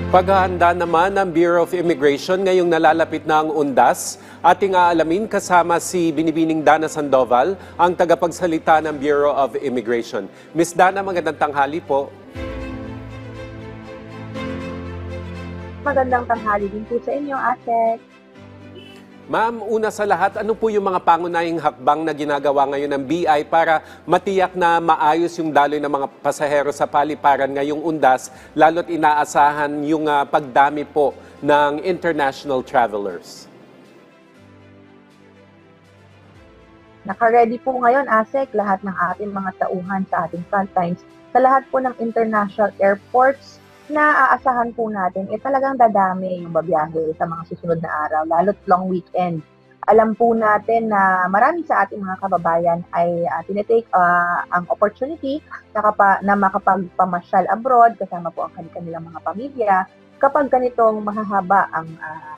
Paghahanda naman ng Bureau of Immigration ngayong nalalapit na ang undas. Ating aalamin kasama si Binibining Dana Sandoval, ang tagapagsalita ng Bureau of Immigration. Ms. Dana, magandang tanghali po. Magandang tanghali din po sa inyo, Ate. Ma'am, una sa lahat, ano po yung mga pangunahing hakbang na ginagawa ngayon ng BI para matiyak na maayos yung daloy ng mga pasahero sa paliparan ngayong undas, lalo't inaasahan yung pagdami po ng international travelers? Naka-ready po ngayon, ASEC, lahat ng ating mga tauhan sa ating frontlines. Sa lahat po ng international airports na aasahan po natin, talagang dadami yung babiyahe sa mga susunod na araw, lalo't long weekend. Alam po natin na marami sa ating mga kababayan ay tinitake ang opportunity na makapagpamasyal abroad kasama po ang kanilang mga pamilya kapag ganitong mahahaba ang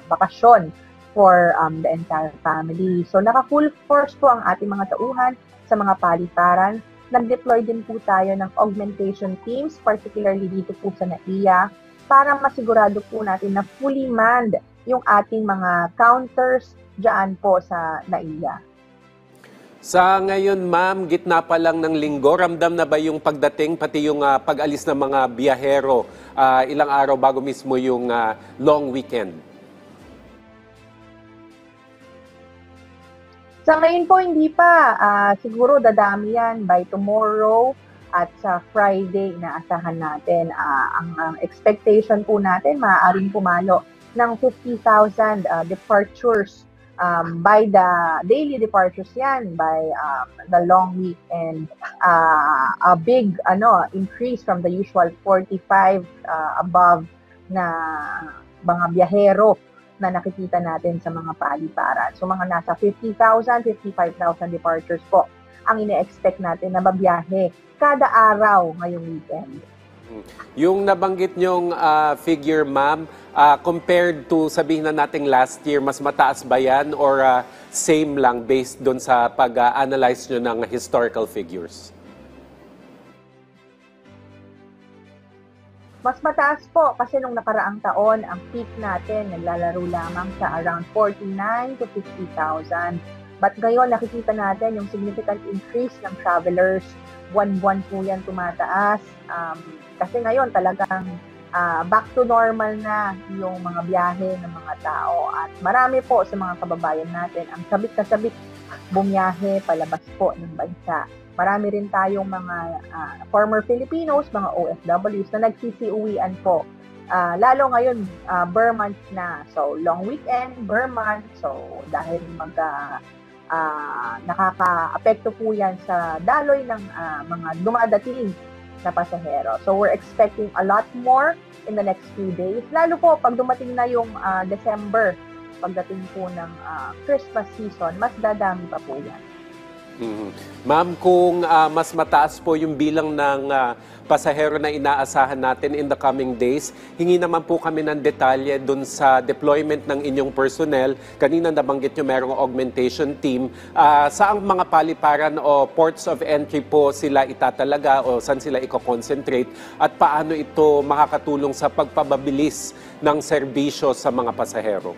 bakasyon for the entire family. So naka-full force po ang ating mga tauhan sa mga paliparan. Nag-deploy din po tayo ng augmentation teams, particularly dito po sa NAIA, para masigurado po natin na fully manned yung ating mga counters dyan po sa NAIA. Sa ngayon, ma'am, gitna pa lang ng linggo, ramdam na ba yung pagdating, pati yung pag-alis ng mga biyahero ilang araw bago mismo yung long weekend? Sa ngayon po, hindi pa. Siguro dadami yan by tomorrow at sa Friday inaasahan natin. Ang expectation po natin, maaaring pumalo ng 50,000 departures by the daily departures yan, by the long weekend. A big increase from the usual 45 above na mga biyahero na nakikita natin sa mga paliparan. So mga nasa 50,000, 55,000 departures po ang ine-expect natin na babiyahe kada araw ngayong weekend. Yung nabanggit nyong figure, ma'am, compared to sabihin na nating last year, mas mataas ba yan or same lang based doon sa pag-analyze nyo ng historical figures? Mas mataas po kasi nung nakaraang taon, ang peak natin naglalaro lamang sa around 49 to 50,000. But ngayon nakikita natin yung significant increase ng travelers. Buwan-buwan po yan tumataas. Kasi ngayon talagang back to normal na yung mga biyahe ng mga tao. At marami po sa mga kababayan natin ang sabik na sabik bumiyahe palabas po ng bansa. Marami rin tayong mga former Filipinos, mga OFWs na nagsisiuwian po. Lalo ngayon, Burr month na. So, long weekend, Burr month. So, dahil nakaka-apekto po yan sa daloy ng mga dumadating na pasahero. So, we're expecting a lot more in the next few days. Lalo po, pag dumating na yung December, pagdating po ng Christmas season, mas dadami pa po yan. Ma'am, kung mas mataas po yung bilang ng pasahero na inaasahan natin in the coming days, hingi naman po kami ng detalye dun sa deployment ng inyong personnel. Kanina nabanggit nyo merong augmentation team. Saang mga paliparan o ports of entry po sila itatalaga o saan sila i-concentrate at paano ito makakatulong sa pagpapabilis ng serbisyo sa mga pasahero?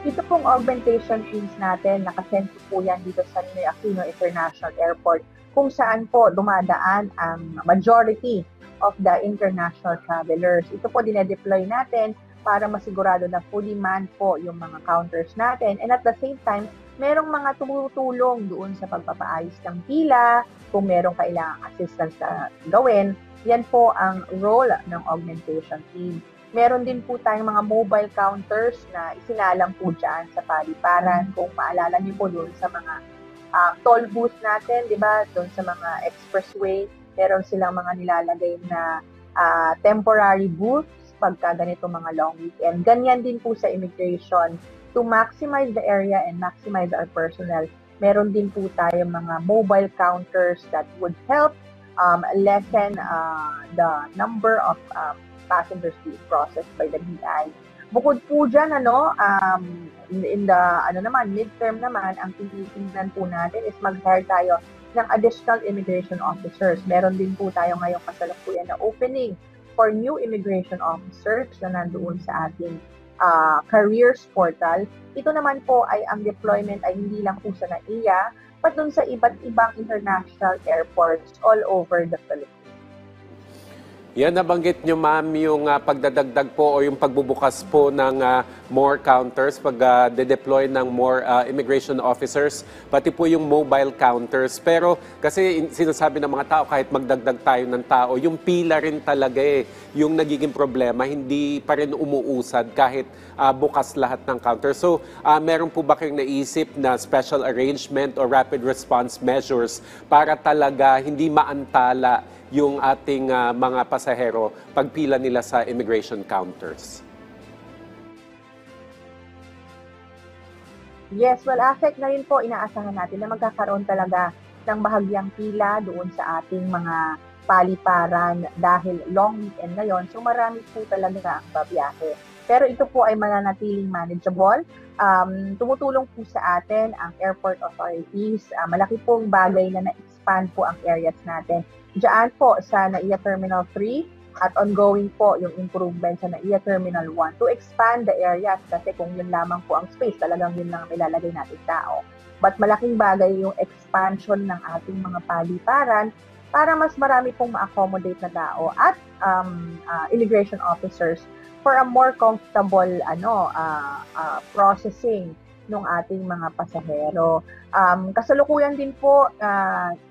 Ito pong augmentation teams natin, nakasentro po yan dito sa Ninoy Aquino International Airport, kung saan po dumadaan ang majority of the international travelers. Ito po dinedeploy natin para masigurado na fully manned po yung mga counters natin. And at the same time, merong mga tumutulong doon sa pagpapaayos ng pila, kung merong kailangang assistance na gawin. Yan po ang role ng augmentation team. Meron din po tayong mga mobile counters na isinalang po dyan sa paliparan. Kung maalala niyo po doon sa mga toll booth natin, di ba? Doon sa mga expressway, meron silang mga nilalagay na temporary booths pagka ganito mga long weekend. Ganyan din po sa immigration. To maximize the area and maximize our personnel, meron din po tayong mga mobile counters that would help lessen the number of passengers being processed by the BI. Bukod po dyan, in the midterm naman, ang tinitingnan po natin is mag-hire tayo ng additional immigration officers. Meron din po tayo ngayong kasalukuyan na opening for new immigration officers na nandoon sa ating careers portal. Ito naman po ay ang deployment ay hindi lang po sa NAIA, but dun sa iba't ibang international airports all over the Philippines. Yan, nabanggit nyo ma'am yung pagdadagdag po o yung pagbubukas po ng more counters, pag-de-deploy ng more immigration officers, pati po yung mobile counters. Pero kasi sinasabi ng mga tao, kahit magdagdag tayo ng tao, yung pila rin talaga yung nagiging problema, hindi pa rin umuusad kahit bukas lahat ng counter. So, meron po ba kayong naisip na special arrangement or rapid response measures para talaga hindi maantala yung ating mga pasahero pagpila nila sa immigration counters? Yes, well, affect na rin po, inaasahan natin na magkakaroon talaga ng bahagyang pila doon sa ating mga paliparan dahil long weekend ngayon. So marami po talaga ang babiyahe. Pero ito po ay mananatiling manageable. Tumutulong po sa atin ang airport authorities. Malaki pong bagay na na-expand po ang areas natin. Diyan po sa NAIA Terminal 3 at ongoing po yung improvement sa NAIA Terminal 1 to expand the areas kasi kung yun lamang po ang space, talagang yun lang ang ilalagay natin tao. But malaking bagay yung expansion ng ating mga paliparan para mas marami pong ma-accommodate na tao at immigration officers for a more comfortable processing ng ating mga pasahero. Kasalukuyan din po,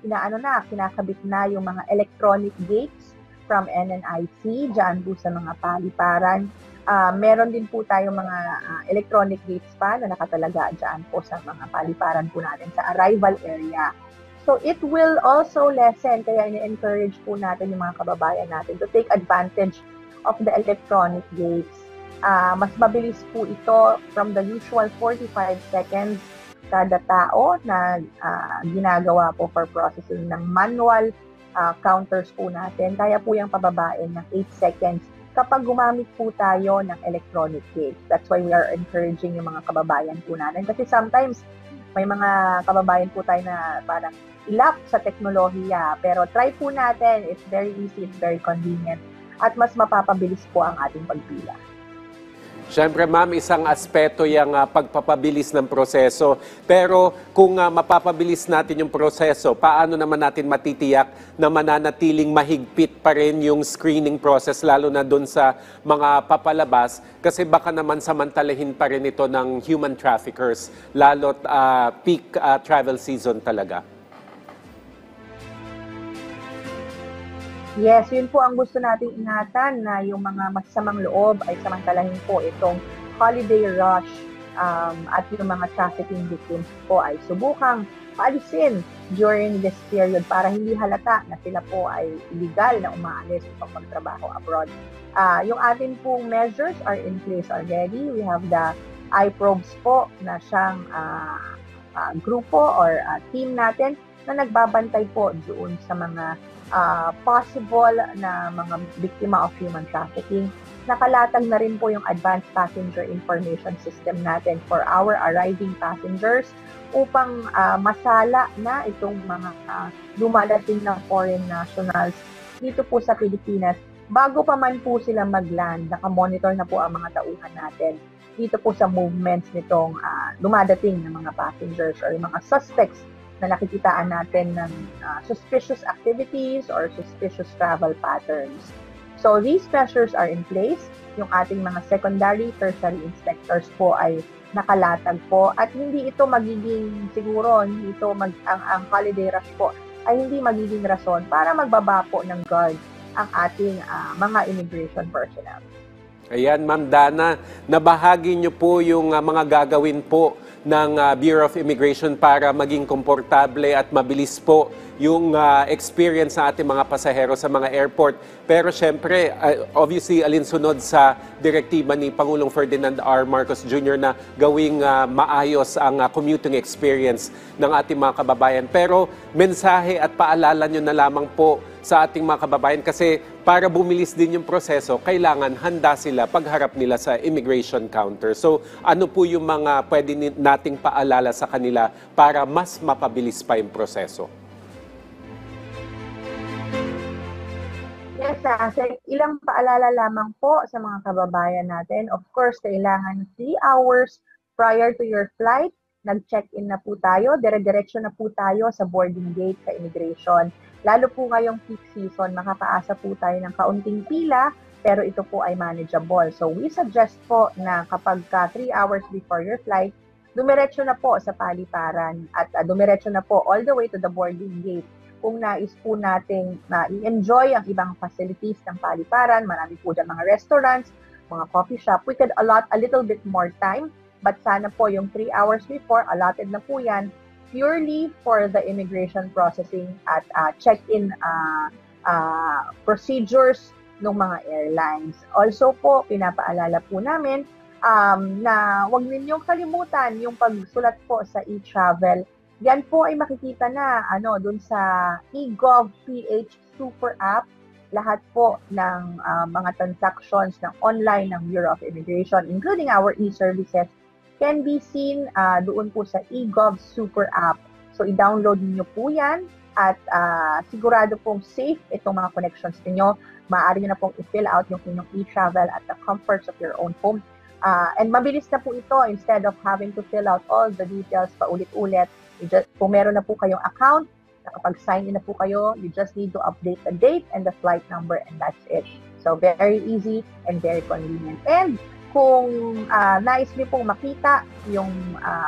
kinakabit na yung mga electronic gates from NNIC dyan po sa mga paliparan. Meron din po tayong mga electronic gates pa na nakatalaga dyan po sa mga paliparan po natin sa arrival area. So it will also lessen, kaya ini-encourage po natin yung mga kababayan natin to take advantage of the electronic gates. Mas mabilis po ito from the usual 45 seconds kada tao na ginagawa po for processing ng manual counters po natin. Kaya po yung pababain ng 8 seconds kapag gumamit po tayo ng electronic gates. That's why we are encouraging yung mga kababayan po natin. Kasi sometimes may mga kababayan po tayo na parang ilap sa teknolohiya. Pero try po natin. It's very easy, it's very convenient. At mas mapapabilis po ang ating pagpila. Siyempre ma'am, isang aspeto yung pagpapabilis ng proseso. Pero kung mapapabilis natin yung proseso, paano naman natin matitiyak na mananatiling mahigpit pa rin yung screening process, lalo na doon sa mga papalabas? Kasi baka naman samantalahin pa rin ito ng human traffickers, lalo't peak travel season talaga. Yes, yun po ang gusto nating ingatan na yung mga masasamang loob ay samantalahin po itong holiday rush at yung mga trafficking victims po ay subukang paalisin during this period para hindi halata na sila po ay illegal na umaalis o magtrabaho abroad. Yung ating pong measures are in place already. We have the iProbes po na siyang grupo or team natin na nagbabantay po doon sa mga possible na mga biktima of human trafficking. Nakalatag na rin po yung Advanced Passenger Information System natin for our arriving passengers upang masala na itong mga dumadating na foreign nationals dito po sa Pilipinas. Bago pa man po sila mag-land, nakamonitor na po ang mga tauhan natin dito po sa movements nitong dumadating ng mga passengers or mga suspects na nakikitaan natin ng suspicious activities or suspicious travel patterns. So these measures are in place. Yung ating mga secondary, tertiary inspectors po ay nakalatag po at hindi ito magiging siguro, ang holiday rush po ay hindi magiging rason para magbaba po ng guard ang ating mga immigration personnel. Ayan, Ma'am Dana, nabahagi niyo po yung mga gagawin po ng Bureau of Immigration para maging komportable at mabilis po yung experience sa ating mga pasahero sa mga airport. Pero syempre, obviously, alinsunod sa direktiba ni Pangulong Ferdinand R. Marcos Jr. na gawing maayos ang commuting experience ng ating mga kababayan. Pero mensahe at paalala nyo na lamang po sa ating mga kababayan kasi para bumilis din yung proseso, kailangan handa sila pagharap nila sa immigration counter. So ano po yung mga pwede nating paalala sa kanila para mas mapabilis pa yung proseso? Yes, Asek. Ilang paalala lamang po sa mga kababayan natin. Of course, kailangan 3 hours prior to your flight, nag-check-in na po tayo, dire-diretso na po tayo sa boarding gate sa immigration. Lalo po ngayong peak season, makakaasa po tayo ng kaunting pila, pero ito po ay manageable. So we suggest po na kapag 3 hours before your flight, dumiretso na po sa paliparan at dumiretso na po all the way to the boarding gate. Kung nais po nating i-enjoy ang ibang facilities ng paliparan, marami po dyan mga restaurants, mga coffee shop, we could allot a little bit more time, but sana po yung 3 hours before, allotted na po yan, purely for the immigration processing at check-in procedures ng mga airlines. Also po, pinapaalala po namin na huwag ninyong kalimutan yung pagsulat po sa e-travel. Yan po ay makikita na dun sa eGov.ph Super App. Lahat po ng mga transactions ng online ng Bureau of Immigration, including our e-services, can be seen doon po sa eGov Super App. So i-download niyo po yan at sigurado pong safe itong mga connections niyo. Maaari niyo na pong i-fill out yung inyong e-travel at the comforts of your own home. And mabilis na po ito instead of having to fill out all the details paulit-ulit. Kung meron na po kayong account, nakapag-sign in na po kayo, you just need to update the date and the flight number and that's it. So very easy and very convenient. And kung nais niyo pong makita yung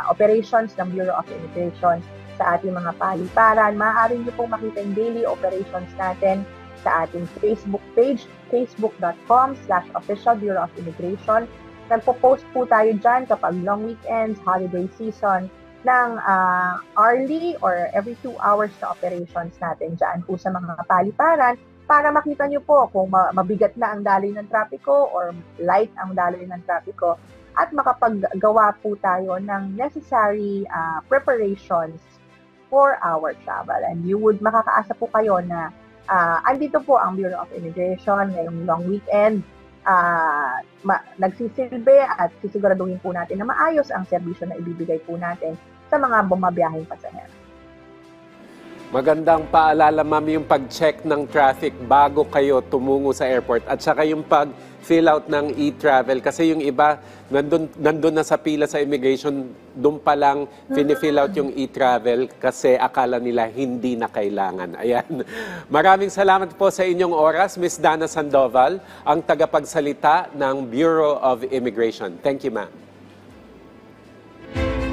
operations ng Bureau of Immigration sa ating mga paliparan, maaari niyo pong makita yung daily operations natin sa ating Facebook page, facebook.com/Official Bureau of Immigration. Nagpo-post po tayo dyan kapag long weekends, holiday season, ng hourly or every 2 hours na operations natin dyan po sa mga paliparan para makita nyo po kung mabigat na ang daloy ng trapiko or light ang daloy ng trapiko at makapaggawa po tayo ng necessary preparations for our travel. And you would makakaasa po kayo na andito po ang Bureau of Immigration ngayong long weekend. Nagsisilbi at sisiguraduhin po natin na maayos ang serbisyo na ibibigay po natin sa mga bumabiyaheng pasahero. Magandang paalala, ma'am, yung pag-check ng traffic bago kayo tumungo sa airport at saka yung pag-fill out ng e-travel kasi yung iba nandun na sa pila sa immigration, doon pa lang fini-fill out yung e-travel kasi akala nila hindi na kailangan. Ayan. Maraming salamat po sa inyong oras, Ms. Dana Sandoval, ang tagapagsalita ng Bureau of Immigration. Thank you, ma'am.